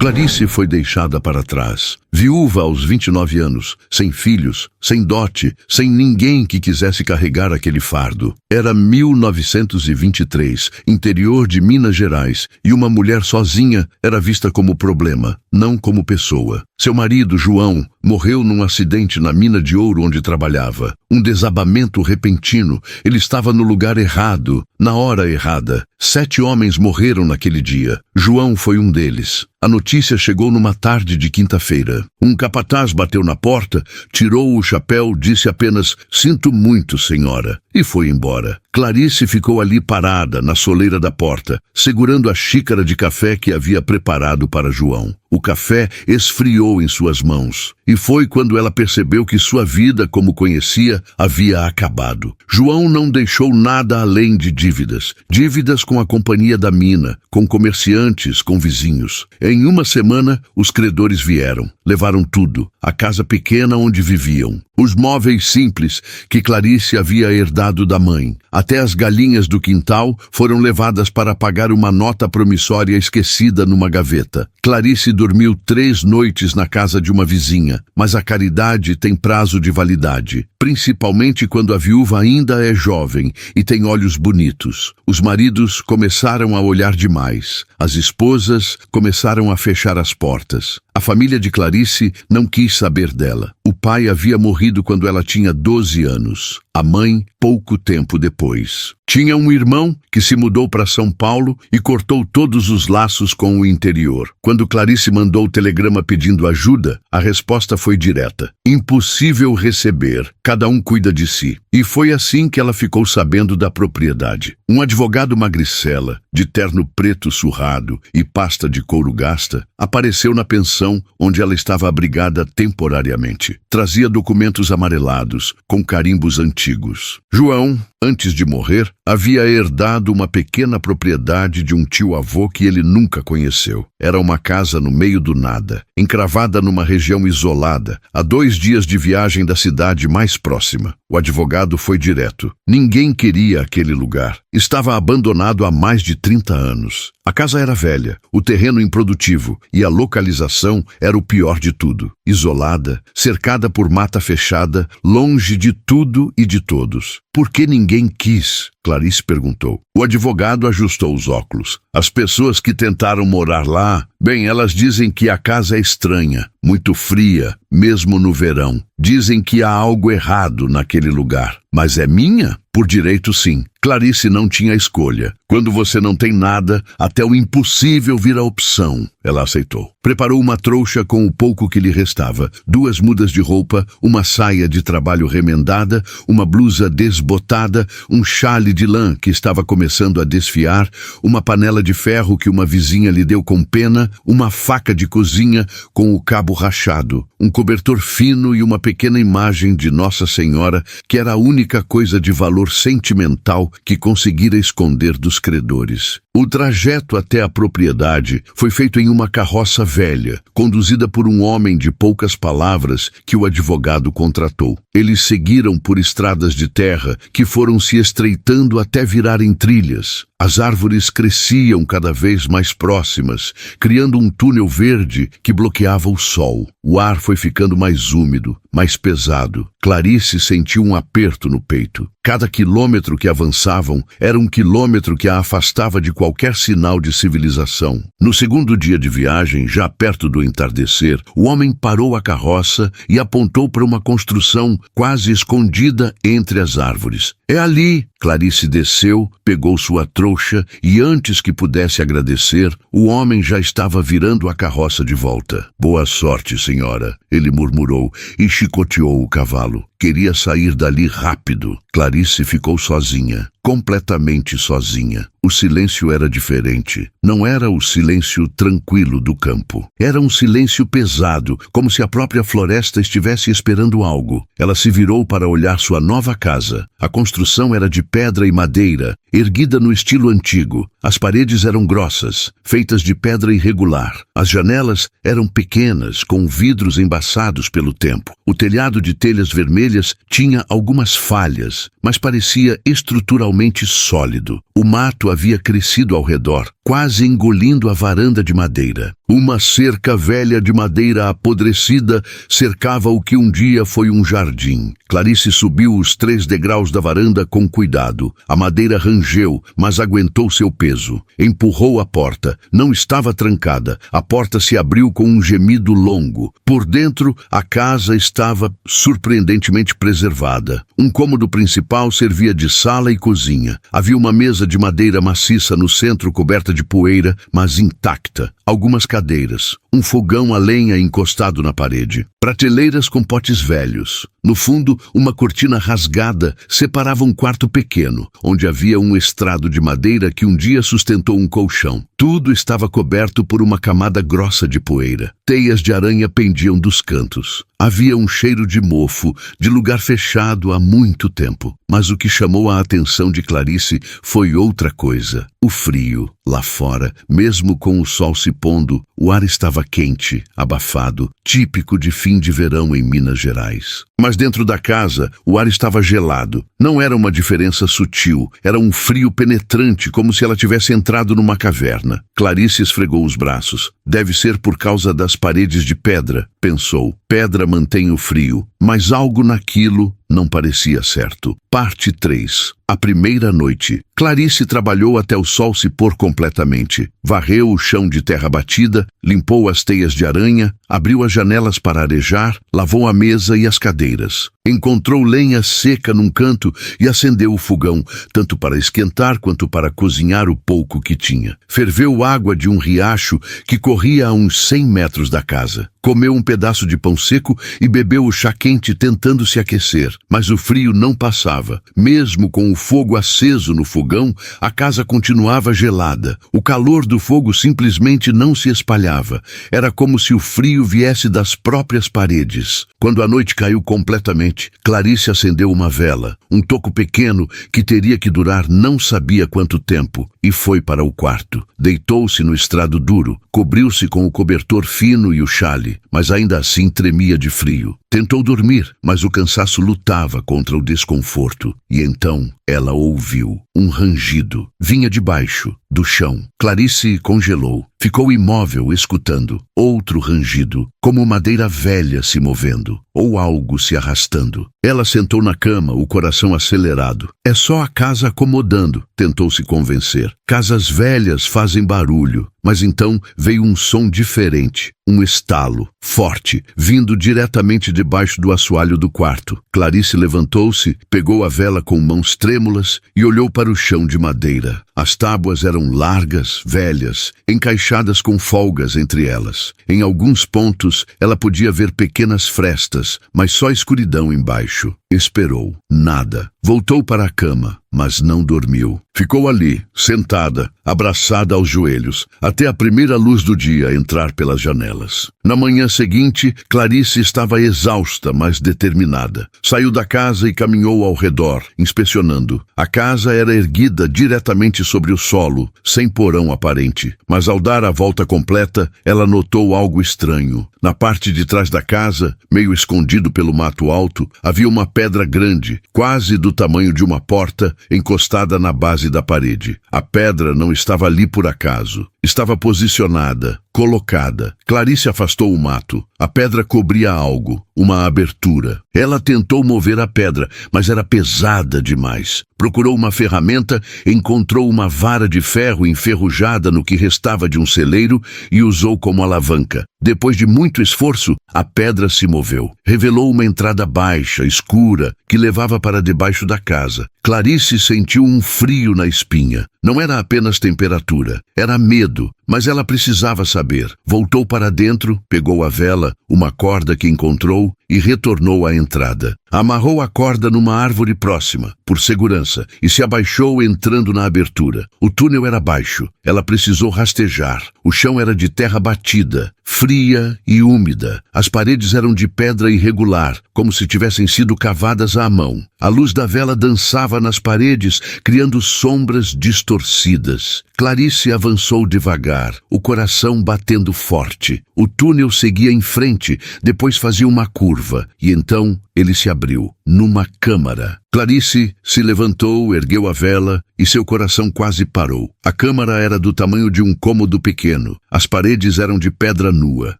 Clarice foi deixada para trás, viúva aos 29 anos, sem filhos, sem dote, sem ninguém que quisesse carregar aquele fardo. Era 1923, interior de Minas Gerais, e uma mulher sozinha era vista como problema, não como pessoa. Seu marido, João, morreu num acidente na mina de ouro onde trabalhava. Um desabamento repentino. Ele estava no lugar errado, na hora errada. 7 homens morreram naquele dia. João foi um deles. A notícia chegou numa tarde de quinta-feira. Um capataz bateu na porta, tirou o chapéu, disse apenas "Sinto muito, senhora", e foi embora. Clarice ficou ali parada, na soleira da porta, segurando a xícara de café que havia preparado para João. O café esfriou em suas mãos, e foi quando ela percebeu que sua vida, como conhecia, havia acabado. João não deixou nada além de dívidas. Dívidas com a companhia da mina, com comerciantes, com vizinhos. Em uma semana, os credores vieram. Levaram tudo, a casa pequena onde viviam, os móveis simples que Clarice havia herdado da mãe. Até as galinhas do quintal foram levadas para pagar uma nota promissória esquecida numa gaveta. Clarice dormiu 3 noites na casa de uma vizinha, mas a caridade tem prazo de validade, principalmente quando a viúva ainda é jovem e tem olhos bonitos. Os maridos começaram a olhar demais. As esposas começaram a fechar as portas. A família de Clarice não quis saber dela. O pai havia morrido quando ela tinha 12 anos. A mãe, pouco tempo depois. Tinha um irmão que se mudou para São Paulo e cortou todos os laços com o interior. Quando Clarice mandou o telegrama pedindo ajuda, a resposta foi direta. Impossível receber, cada um cuida de si. E foi assim que ela ficou sabendo da propriedade. Um advogado magricela, de terno preto surrado e pasta de couro gasta, apareceu na pensão onde ela estava abrigada temporariamente. Trazia documentos amarelados, com carimbos antigos. João, antes de morrer, havia herdado uma pequena propriedade de um tio-avô que ele nunca conheceu. Era uma casa no meio do nada, encravada numa região isolada, a 2 dias de viagem da cidade mais próxima. O advogado foi direto. Ninguém queria aquele lugar. Estava abandonado há mais de 30 anos. A casa era velha, o terreno improdutivo e a localização era o pior de tudo. Isolada, cercada por mata fechada, longe de tudo e de todos. Por que ninguém quis? Clarice perguntou. O advogado ajustou os óculos. As pessoas que tentaram morar lá, bem, elas dizem que a casa é estranha, muito fria, mesmo no verão. Dizem que há algo errado naquele lugar. Mas é minha? Por direito, sim. Clarice não tinha escolha. Quando você não tem nada, até o impossível vira opção. Ela aceitou. Preparou uma trouxa com o pouco que lhe restava, 2 mudas de roupa, uma saia de trabalho remendada, uma blusa desbotada, um chale de lã que estava começando a desfiar, uma panela de ferro que uma vizinha lhe deu com pena, uma faca de cozinha com o cabo rachado, um cobertor fino e uma pequena imagem de Nossa Senhora, que era a única coisa de valor sentimental que conseguira esconder dos credores. O trajeto até a propriedade foi feito em uma carroça velha, conduzida por um homem de poucas palavras que o advogado contratou. Eles seguiram por estradas de terra que foram se estreitando até virarem trilhas. As árvores cresciam cada vez mais próximas, criando um túnel verde que bloqueava o sol. O ar foi ficando mais úmido, mais pesado. Clarice sentiu um aperto no peito. Cada quilômetro que avançavam era um quilômetro que a afastava de qualquer sinal de civilização. No segundo dia de viagem, já perto do entardecer, o homem parou a carroça e apontou para uma construção quase escondida entre as árvores. É ali! Clarice desceu, pegou sua trouxa e, antes que pudesse agradecer, o homem já estava virando a carroça de volta. Boa sorte, senhora, ele murmurou e chicoteou o cavalo. Queria sair dali rápido. Clarice ficou sozinha, completamente sozinha. O silêncio era diferente. Não era o silêncio tranquilo do campo. Era um silêncio pesado, como se a própria floresta estivesse esperando algo. Ela se virou para olhar sua nova casa. A construção era de pedra e madeira, erguida no estilo antigo. As paredes eram grossas, feitas de pedra irregular. As janelas eram pequenas, com vidros embaçados pelo tempo. O telhado de telhas vermelhas tinha algumas falhas, mas parecia estruturalmente sólido. O mato havia crescido ao redor, quase engolindo a varanda de madeira. Uma cerca velha de madeira apodrecida cercava o que um dia foi um jardim. Clarice subiu os 3 degraus da varanda com cuidado. A madeira rangeu, mas aguentou seu peso. Empurrou a porta. Não estava trancada. A porta se abriu com um gemido longo. Por dentro, a casa estava surpreendentemente preservada. Um cômodo principal servia de sala e cozinha. Havia uma mesa de madeira maciça no centro coberta de poeira, mas intacta. Algumas cadeiras, um fogão a lenha encostado na parede, prateleiras com potes velhos. No fundo, uma cortina rasgada separava um quarto pequeno, onde havia um estrado de madeira que um dia sustentou um colchão. Tudo estava coberto por uma camada grossa de poeira. Teias de aranha pendiam dos cantos. Havia um cheiro de mofo, de lugar fechado há muito tempo. Mas o que chamou a atenção de Clarice foi outra coisa. O frio. Lá fora, mesmo com o sol se pondo, o ar estava quente, abafado, típico de fim de verão em Minas Gerais. Mas dentro da casa, o ar estava gelado. Não era uma diferença sutil, era um frio penetrante, como se ela tivesse entrado numa caverna. Clarice esfregou os braços. Deve ser por causa das paredes de pedra, pensou. Pedra mantém o frio, mas algo naquilo não parecia certo. Parte 3. A primeira noite. Clarice trabalhou até o sol se pôr completamente. Varreu o chão de terra batida, limpou as teias de aranha, abriu as janelas para arejar, lavou a mesa e as cadeiras. Encontrou lenha seca num canto e acendeu o fogão, tanto para esquentar quanto para cozinhar o pouco que tinha. Ferveu água de um riacho que corria a uns 100 metros da casa. Comeu um pedaço de pão seco e bebeu o chá quente tentando se aquecer. Mas o frio não passava. Mesmo com o fogo aceso no fogão, a casa continuava gelada. O calor do fogo simplesmente não se espalhava. Era como se o frio viesse das próprias paredes. Quando a noite caiu completamente, Clarice acendeu uma vela, um toco pequeno que teria que durar não sabia quanto tempo, e foi para o quarto. Deitou-se no estrado duro, cobriu-se com o cobertor fino e o chale, mas ainda assim tremia de frio. Tentou dormir, mas o cansaço lutava contra o desconforto. E então ela ouviu um rangido. Vinha de baixo, do chão. Clarice congelou. Ficou imóvel, escutando. Outro rangido, como madeira velha se movendo, ou algo se arrastando. Ela sentou na cama, o coração acelerado. É só a casa acomodando, tentou se convencer. Casas velhas fazem barulho. Mas então veio um som diferente, um estalo, forte, vindo diretamente debaixo do assoalho do quarto. Clarice levantou-se, pegou a vela com mãos trêmulas e olhou para o chão de madeira. As tábuas eram largas, velhas, encaixadas com folgas entre elas. Em alguns pontos, ela podia ver pequenas frestas, mas só escuridão embaixo. Esperou. Nada. Voltou para a cama, mas não dormiu. Ficou ali, sentada, abraçada aos joelhos, até a primeira luz do dia entrar pelas janelas. Na manhã seguinte, Clarice estava exausta, mas determinada. Saiu da casa e caminhou ao redor, inspecionando. A casa era erguida diretamente sobre o solo, sem porão aparente. Mas ao dar a volta completa, ela notou algo estranho. Na parte de trás da casa, meio escondido pelo mato alto, havia uma pedra grande, quase do tamanho de uma porta, encostada na base da parede. A pedra não estava ali por acaso. Estava posicionada, colocada. Clarice afastou o mato. A pedra cobria algo, uma abertura. Ela tentou mover a pedra, mas era pesada demais. Procurou uma ferramenta, encontrou uma vara de ferro enferrujada no que restava de um celeiro e usou como alavanca. Depois de muito esforço, a pedra se moveu. Revelou uma entrada baixa, escura, que levava para debaixo da casa. Clarice sentiu um frio na espinha. Não era apenas temperatura, era medo, mas ela precisava saber. Voltou para dentro, pegou a vela, uma corda que encontrou e retornou à entrada. Amarrou a corda numa árvore próxima, por segurança, e se abaixou entrando na abertura. O túnel era baixo. Ela precisou rastejar. O chão era de terra batida, fria e úmida. As paredes eram de pedra irregular, como se tivessem sido cavadas à mão. A luz da vela dançava nas paredes, criando sombras distorcidas. Clarice avançou devagar, o coração batendo forte. O túnel seguia em frente, depois fazia uma curva, e então ele se abriu, numa câmara. Clarice se levantou, ergueu a vela e seu coração quase parou. A câmara era do tamanho de um cômodo pequeno. As paredes eram de pedra nua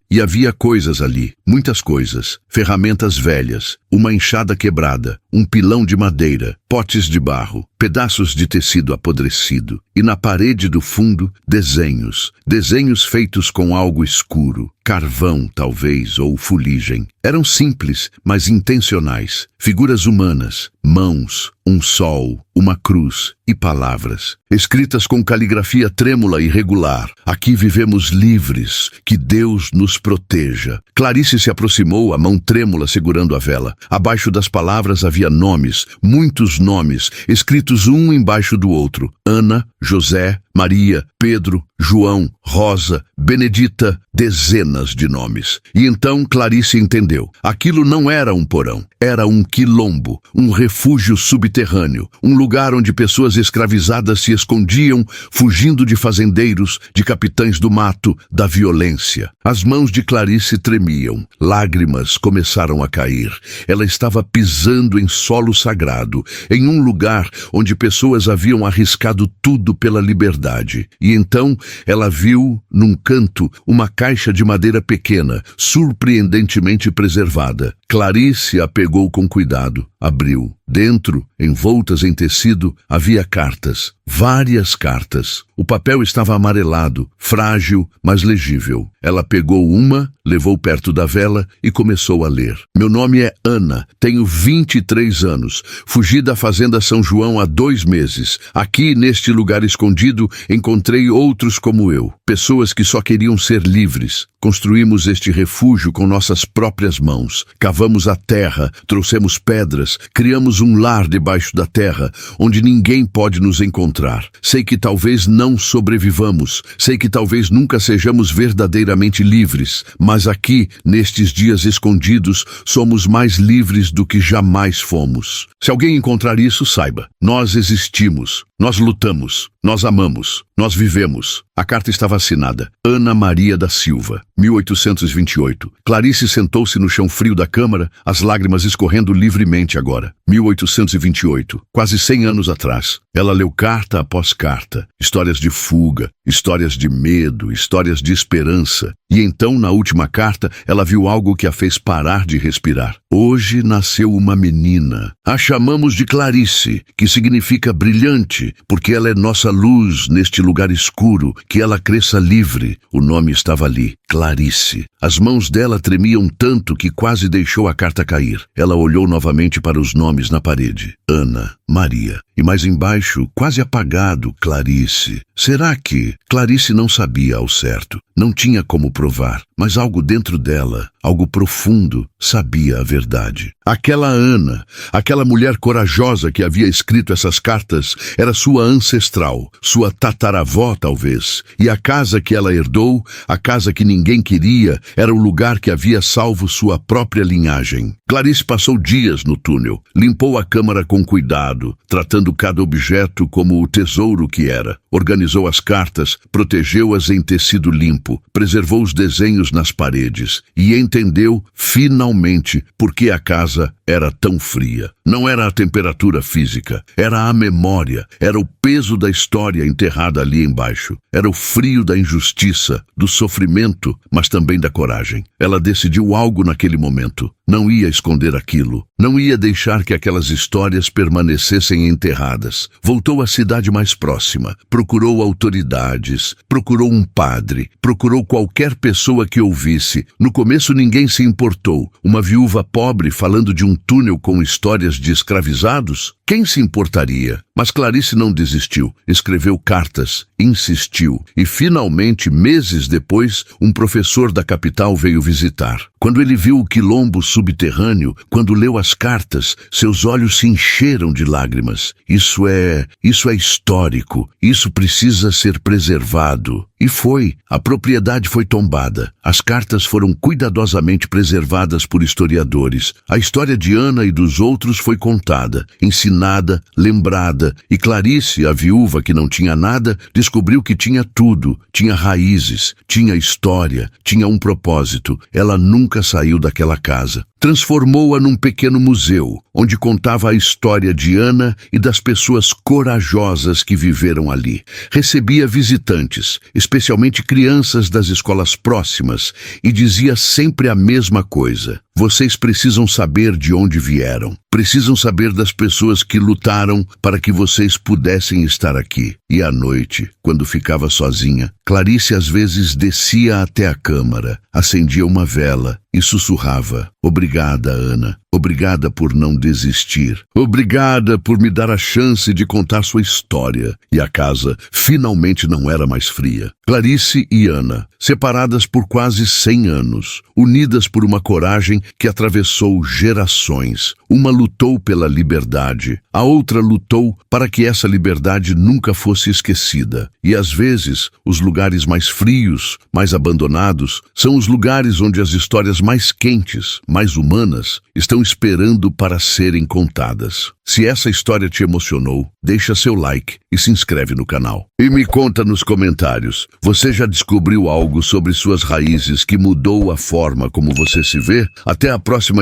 e havia coisas ali, muitas coisas, ferramentas velhas, uma enxada quebrada, um pilão de madeira, potes de barro, pedaços de tecido apodrecido e na parede do fundo desenhos feitos com algo escuro, carvão talvez ou fuligem. Eram simples, mas intencionais, figuras humanas, mãos, um sol, uma cruz e palavras, escritas com caligrafia trêmula e regular. Aqui vivemos livres, que Deus nos proteja. Clarice se aproximou, a mão trêmula segurando a vela. Abaixo das palavras havia nomes, muitos nomes, escritos um embaixo do outro. Ana, José, Maria, Pedro, João, Rosa, Benedita, dezenas de nomes. E então Clarice entendeu. Aquilo não era um porão, era um quilombo, um refúgio subterrâneo, um lugar onde pessoas escravizadas se escondiam, fugindo de fazendeiros, de capitães do mato, da violência. As mãos de Clarice tremiam, lágrimas começaram a cair. Ela estava pisando em solo sagrado, em um lugar onde pessoas haviam arriscado tudo pela liberdade. E então ela viu, num canto, uma caixa de madeira pequena, surpreendentemente preservada. Clarice a pegou com cuidado, abriu. Dentro, envoltas em tecido, havia cartas, várias cartas. O papel estava amarelado, frágil, mas legível. Ela pegou uma, levou perto da vela e começou a ler. Meu nome é Ana, tenho 23 anos. Fugi da fazenda São João há 2 meses. Aqui, neste lugar escondido, encontrei outros como eu. Pessoas que só queriam ser livres. Construímos este refúgio com nossas próprias mãos. Cavamos a terra, trouxemos pedras, criamos um lar debaixo da terra, onde ninguém pode nos encontrar. Sei que talvez não sobrevivamos, sei que talvez nunca sejamos verdadeiramente livres, mas aqui, nestes dias escondidos, somos mais livres do que jamais fomos. Se alguém encontrar isso, saiba, nós existimos, nós lutamos, nós amamos, nós vivemos. A carta estava assinada, Ana Maria da Silva, 1828. Clarice sentou-se no chão frio da câmara, as lágrimas escorrendo livremente agora. 1828, quase 100 anos atrás. Ela leu carta após carta, histórias de fuga, histórias de medo, histórias de esperança. E então, na última carta, ela viu algo que a fez parar de respirar. Hoje nasceu uma menina. A chamamos de Clarice, que significa brilhante, porque ela é nossa luz neste lugar escuro, que ela cresça livre. O nome estava ali, Clarice. As mãos dela tremiam tanto que quase deixou a carta cair. Ela olhou novamente para os nomes na parede. Ana, Maria. E mais embaixo, quase apagado, Clarice. Será que Clarice não sabia ao certo? Não tinha como provar, mas algo dentro dela, algo profundo, sabia a verdade. Aquela Ana, aquela mulher corajosa que havia escrito essas cartas, era sua ancestral, sua tataravó talvez. E a casa que ela herdou, a casa que ninguém queria, era o lugar que havia salvo sua própria linhagem. Clarice passou dias no túnel, limpou a câmara com cuidado, tratando cada objeto como o tesouro que era. Organizou as cartas, protegeu-as em tecido limpo, preservou os desenhos nas paredes e entendeu, finalmente, por que a casa era tão fria. Não era a temperatura física, era a memória, era o peso da história enterrada ali embaixo. Era o frio da injustiça, do sofrimento, mas também da coragem. Ela decidiu algo naquele momento. Não ia esconder aquilo. Não ia deixar que aquelas histórias permanecessem enterradas. Voltou à cidade mais próxima. Procurou autoridades. Procurou um padre. Procurou qualquer pessoa que ouvisse. No começo ninguém se importou. Uma viúva pobre falando de um túnel com histórias de escravizados? Quem se importaria? Mas Clarice não desistiu. Escreveu cartas, insistiu. E finalmente, meses depois, um professor da capital veio visitar. Quando ele viu o quilombo subterrâneo, quando leu as cartas, seus olhos se encheram de lágrimas. Isso é histórico. Isso precisa ser preservado. E foi. A propriedade foi tombada. As cartas foram cuidadosamente preservadas por historiadores. A história de Ana e dos outros foi contada, ensinada, lembrada. E Clarice, a viúva que não tinha nada, descobriu que tinha tudo. Tinha raízes, tinha história, tinha um propósito. Ela nunca saiu daquela casa. Transformou-a num pequeno museu, onde contava a história de Ana e das pessoas corajosas que viveram ali. Recebia visitantes, especialmente crianças das escolas próximas, e dizia sempre a mesma coisa: vocês precisam saber de onde vieram. Precisam saber das pessoas que lutaram para que vocês pudessem estar aqui. E à noite, quando ficava sozinha, Clarice às vezes descia até a câmara, acendia uma vela e sussurrava: obrigada, Ana. Obrigada por não desistir. Obrigada por me dar a chance de contar sua história. E a casa finalmente não era mais fria. Clarice e Ana, separadas por quase 100 anos, unidas por uma coragem que atravessou gerações. Uma lutou pela liberdade, a outra lutou para que essa liberdade nunca fosse esquecida. E às vezes, os lugares mais frios, mais abandonados, são os lugares onde as histórias mais quentes, mais humanas, estão esperando para serem contadas. Se essa história te emocionou, deixa seu like e se inscreve no canal. E me conta nos comentários, você já descobriu algo sobre suas raízes que mudou a forma como você se vê? Até a próxima